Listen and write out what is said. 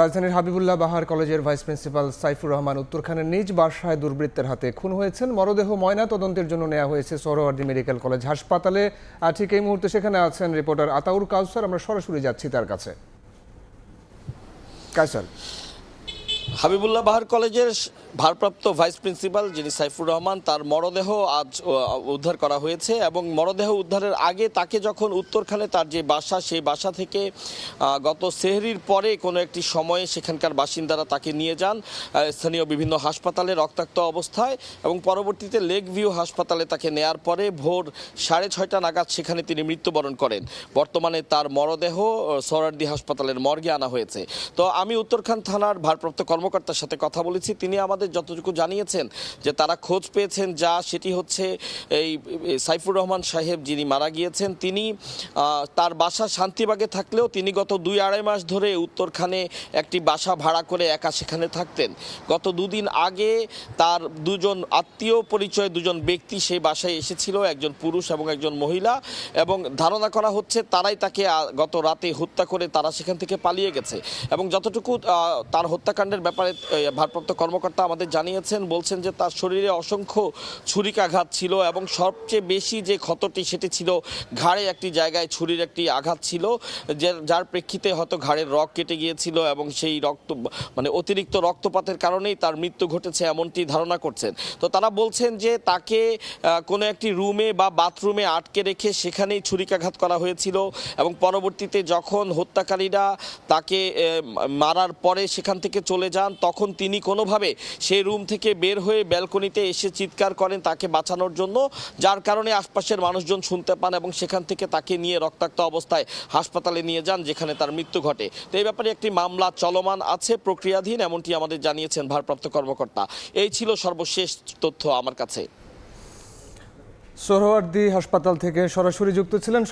রাজধানীর হাবিবুল্লাহ বাহার কলেজের vice principal Saifur Rahman উত্তরখানের নিজ বাসায় দুর্বৃত্তের হাতে খুন হয়েছেন। মরদেহ ময়না তদন্তের জন্য নেওয়া হয়েছে সোহরাওয়ার্দী মেডিকেল কলেজ হাসপাতালে। ঠিক এই মুহূর্তে সেখানে আছেন রিপোর্টার আতাউর কাউসার। আমরা সরাসরি যাচ্ছি তার কাছে। কাউসার, হাবিবুল্লাহ বাহার কলেজের ভারপ্রাপ্ত ভাইস প্রিন্সিপাল যিনি সাইফুর রহমান, তার মরদেহ আজ উদ্ধার করা হয়েছে এবং মরদেহ উদ্ধারের আগে তাকে যখন উত্তরখানে তার যে বাসা, সেই বাসা থেকে গত সেহরির পরে কোনো একটি সময়ে সেখানকার বাসিন্দারা তাকে নিয়ে যান স্থানীয় বিভিন্ন হাসপাতালে রক্তাক্ত অবস্থায়, এবং পরবর্তীতে লেক ভিউ হাসপাতালে তাকে নেয়ার পরে ভোর 6:30 নাগাদ সেখানে তিনি মৃত্যুবরণ করেন। বর্তমানে তার মরদেহ সোহরাওয়ার্দী হাসপাতালের মর্গে আনা হয়েছে। তো আমি উত্তরখান থানার ভারপ্রাপ্ত কর্মকর্তার সাথে কথা বলেছি। তিনি আমাদের যতটুকু জানিয়েছেন যে তারা খোঁজ পেয়েছেন, যা সেটি হচ্ছে এই সাইফুর রহমান সাহেব যিনি মারা গিয়েছেন, তিনি তার বাসা শান্তিবাগে থাকলেও তিনি গত 2-2.5 মাস ধরে উত্তরখানে একটি বাসা ভাড়া করে একা সেখানে থাকতেন। গত 2 দিন আগে তার দুজন আত্মীয় পরিচয় দুজন ব্যক্তি সেই বাসায় এসেছিল, একজন পুরুষ এবং একজন মহিলা, এবং ধারণা করা হচ্ছে তারাই তাকে গত রাতে হত্যা করে তারা সেখান থেকে পালিয়ে গেছে। এবং যতটুকু তার হত্যাকাণ্ডের ব্যাপারে ভারপ্রাপ্ত কর্মকর্তা আমাদের জানিয়েছেন, বলছেন যে তার শরীরে অসংখ্য ছুরিকাঘাত ছিল এবং সবচেয়ে বেশি যে ক্ষতটি সেটি ছিল ঘাড়ে একটি জায়গায় ছুরির একটি আঘাত ছিল, যার প্রেক্ষিতে হয়তো ঘাড়ের রগ কেটে গিয়েছিল এবং সেই রক্ত অতিরিক্ত রক্তপাতের কারণেই তার মৃত্যু ঘটেছে এমনটি ধারণা করছেন। তো তারা বলছেন যে তাকে কোনো একটি রুমে বা বাথরুমে আটকে রেখে সেখানেই ছুরিকাঘাত করা হয়েছিল এবং পরবর্তীতে যখন হত্যাকারীরা তাকে মারার পরে সেখান থেকে চলে যান, তখন তিনি কোনোভাবে সেই রুম থেকে বের হয়ে ব্যালকনিতে এসে চিৎকার করেন তাকে বাঁচানোর জন্য, যার কারণে আশপাশের মানুষজন শুনতে পান এবং সেখান থেকে তাকে নিয়ে রক্তাক্ত অবস্থায় হাসপাতালে নিয়ে যান, যেখানে তার মৃত্যু ঘটে। তো এই ব্যাপারে একটি মামলা চলমান আছে, প্রক্রিয়াধীন, এমনটি আমাদের জানিয়েছেন ভারপ্রাপ্ত কর্মকর্তা। এই ছিল সর্বশেষ তথ্য আমার কাছে। সোহরাওয়ার্দী হাসপাতাল থেকে সরাসরি যুক্ত ছিলেন